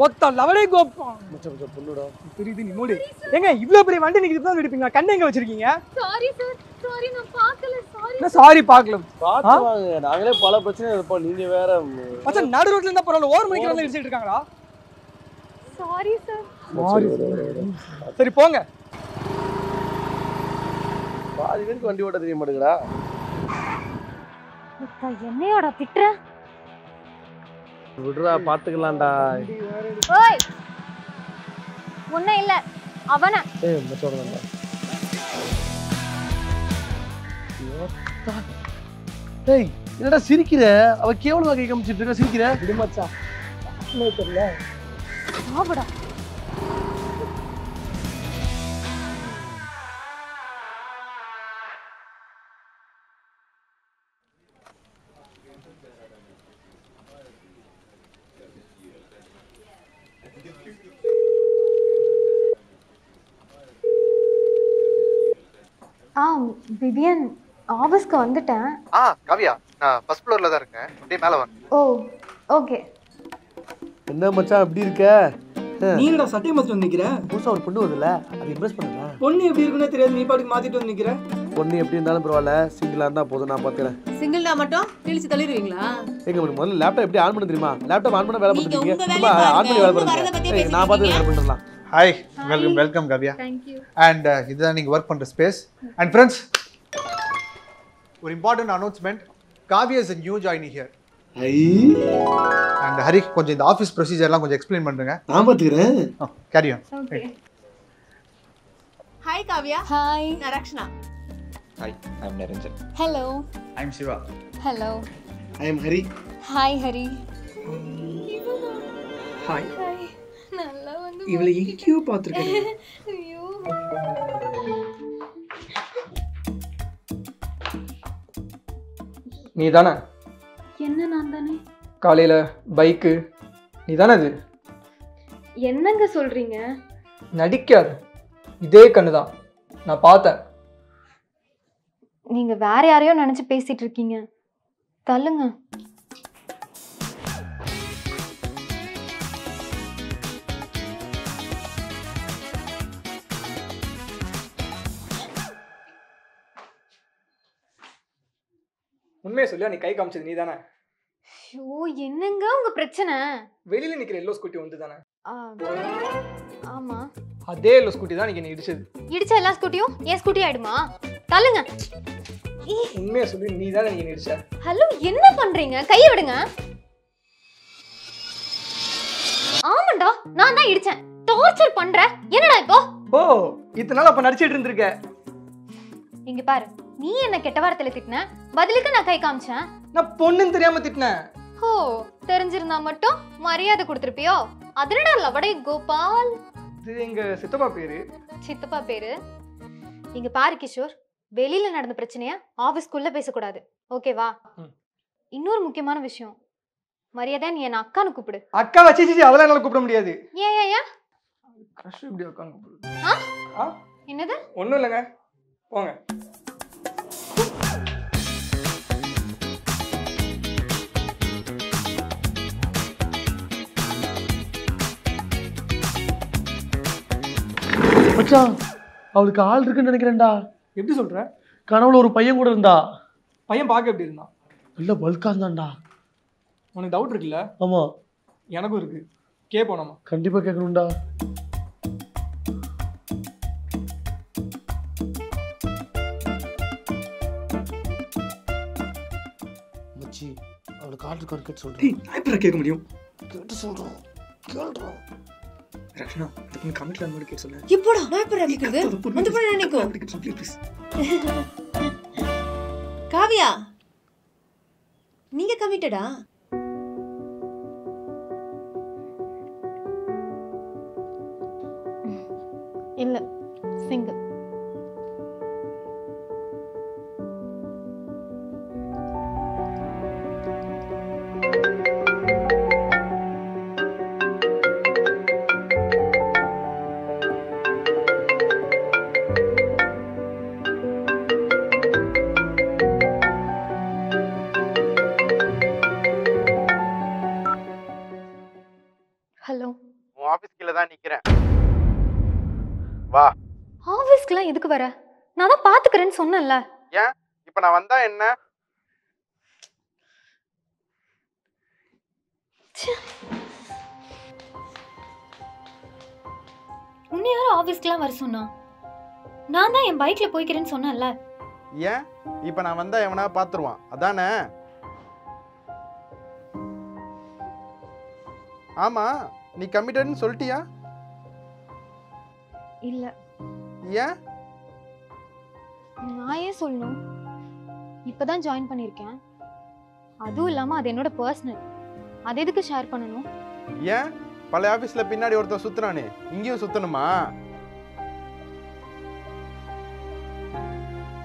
ஒத்த லவடே கோப்பா மச்சான் பொண்ணுடா தெரியுது நீ மூடு ஏங்க இவ்ளோ பெரிய வண்டி நிக்கிட்டு தான் எடுப்பீங்க கண்ணை எங்க வச்சிருக்கீங்க சாரி சார் சாரி நான் பார்க்கல சாரி நான் சாரி பார்க்கல பாத்துவாங்க நாங்களே பல பிரச்சனை இருப்போம் நீங்க வேற மச்சான் நடு ரோட்ல இருந்தா பரவாயில்ல ஓவர் மணிக்கு வந்து இடிச்சிட்டு இருக்காங்களா சாரி சார் சாரி சரி போங்க பாதி பேருக்கு வண்டி ஓட்ட தெரிய மாட்டேங்குடா என்னையோட திட்டுற விடுறா பாத்துக்கலாம்டா ஓய் ஒண்ணே இல்ல அவன ஏய் மச்சான்டா ஏய் என்னடா சிரிக்கிற அவ கேவலமா கை காமிச்சிட்டு இருக்க சிரிக்கிற விடு மச்சான் என்ன தெரியல ஆபடா விவியன் ஆபீஸ்க்கு வந்துட்டேன் காவியா நான் ஃபர்ஸ்ட் ஃப்ளோர்ல தான் இருக்கேன் அப்படியே மேலே வாங்க ஓ ஓகே என்ன மச்சான் எப்படி இருக்க நீங்கடா சட்டை மாத்தி வந்து நிக்கிற புதுசா ஒரு பொண்ணு வருதுல அது இம்ப்ரெஸ் பண்ணுங்க பொண்ணு எப்படி இருக்குன்னு தெரியாது நீ பாட்டுக்கு மாத்திட்டு வந்து நிக்கிற பொண்ணு எப்படி இருந்தாலும் பரவாயில்ல சிங்கிளா இருந்தா போதும் நான் பாத்துக்கிறேன் சிங்கிள்னா மட்டும் கிழிச்சு தள்ளிடுவீங்களா எங்க முதல்ல லேப்டாப் எப்படி ஆன் பண்ண தெரியுமா லேப்டாப் ஆன் பண்ண வேலை நீங்க பண்ணுவீங்க உங்க வேலையை ஆன் பண்ணி வேலை பாருங்க. உங்க வரத பத்தியே பண்ணுங்க நான் பார்த்து வேலை பண்ணிடலாம் hi welcome Kavya thank you and இதுதான் நீங்கள் ஒர்க் பண்ணுற ஸ்பேஸ் அண்ட் ஃப்ரெண்ட்ஸ் ஒரு important announcement Kavya is a new joinee here and Hari கொஞ்சம் இந்த ஆஃபீஸ் ப்ரொசீஜர்லாம் கொஞ்சம் எக்ஸ்பிளைன் பண்ணுங்க நான் பாத்துக்கிறேன் carry on okay hi Kavya hi நான் Rakshana Hi, I'm Niranjan. Hello I'm Shiva. Hello I am Hari hi Hari hi hi நல்லா வந்து இவளை எங்கேயோ பாத்துர்க்கேன் ஐயோ நீ தானே என்ன நான் தானே காலையில பைக்கு நீ தானே அது என்னங்க சொல்றீங்க நடிக்காது இதே கண்ணுதான் நான் பார்த்தேன் நீங்க வேற யாரையோ நினைச்சு பேசிட்டு இருக்கீங்க தள்ளுங்க உண்மையை சொல்லியா நீ கை காமிச்சது நீ தானே ஐயோ என்னங்க உங்க பிரச்சனை வெளியில நிக்கிற எல்லோ ஸ்கூட்டி வந்து தானே ஆ, ஆமா அதே எல்லோ ஸ்கூட்டி தான் நீ இடிச்சது இடிச்ச எல்லா ஸ்கூட்டியும் என் ஸ்கூட்டி ஆயிடுமா தள்ளுங்க உண்மையை சொல்லி நீ தானே நீ இடிச்ச ஹலோ என்ன பண்றீங்க கையை விடுங்க ஆமாண்டா நான் தான் இடிச்சேன் டார்ச்சர் பண்ற என்னடா இப்போ ஓ இத்தனை நாள் அப்ப நடிச்சிட்டு இருந்திருக்க இங்க பாரு நீ என்ன கெட்ட வார்த்தையில திட்டின பதிலுக்கு நான் கை காமிச்சேன் நான் பொண்ணுன்னு தெரியாம திட்டினேன் ஓ தெரிஞ்சிருந்தா மட்டும் மரியாதை கொடுத்துருப்பியோ அதனடா லவடை கோபால் இது எங்க சித்தப்பா பேரு சித்தப்பா பேரு இங்க பாரு கிஷோர் வெளியில நடந்த பிரச்சனைய ஆபீஸ்க்குள்ள பேசக்கூடாது ஓகேவா ம். இன்னொரு முக்கியமான விஷயம் மரியாதை நீ என்ன அக்கான்னு கூப்பிடு அக்கா வச்சு அதெல்லாம் என்னால கூப்பிட முடியாது ஏன் ஏன் ஏன் கிரஷ் இப்படி அக்கான்னு கூப்பிடு ஆ? ஆ என்னது ஒண்ணும் இல்லைங்க போங்க மச்சான் அவளுக்கு ஆள் இருக்குன்னு நினைக்கிறேன்டா எப்படி சொல்ற கனவுல ஒரு பையன் கூட இருந்தா பையன் பார்க்க எப்படி இருந்தான் நல்ல பல்கா இருந்தான்டா உனக்கு டவுட் இருக்குல்ல ஆமா எனக்கும் இருக்கு கேட்போம் நம்ம கண்டிப்பா கேட்கணும்டா மச்சி அவளுக்கு ஆள் இருக்கான்னு கேட்டு சொல்றேன் நான் எப்படி கேட்க முடியும் கேட்டு சொல்றோம் கேள்றோம் ரக்ஷனா இந்த பொண்ணு கமெண்ட்ல அந்த மாதிரி கேட்க சொல்ல இப்போடா நான் இப்ப கேக்குறது அந்த பொண்ணு நினைக்கும் ப்ளீஸ் காவ்யா நீங்க கமிட்டடா இல்ல சிங்கிள் ஆபீஸ் கீழ தான் நிக்கிறேன். வா. ஆஃபீஸ்க்குலாம் எதுக்கு வர? நான் தான் பாத்துக்கிறேன்னு சொன்னேன்ல. ஏன் இப்ப நான் வந்தா என்ன? உன்னை யாரும் ஆஃபீஸ்க்குலாம் வர சொன்னா? நான் தான் என் பைக்ல போய்க்கிறேன்னு சொன்னேன்ல. ஏன் இப்ப நான் வந்தா எவனா பாத்துருவான் அதானே? ஆமா, நீ கமிட்டட்னு சொல்லிட்டியா? இல்ல. ஏன்? நான் ஏன் சொல்லணும்? இப்பதான் ஜாயின் பண்ணிருக்கேன். அதுவும் இல்லாம அது என்னோட பர்சனல். அது எதுக்கு ஷேர் பண்ணணும்? ஏன் பழைய ஆபீஸ்ல பின்னாடி ஒருத்தன் சுத்துறானே, இங்கேயும் சுத்தணுமா?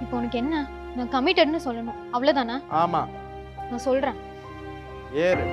இப்போ உனக்கு என்ன? நான் கமிட்டட்னு சொல்லணும் அவ்வளவுதானே? ஆமா. நான் சொல்றேன். ஏறு.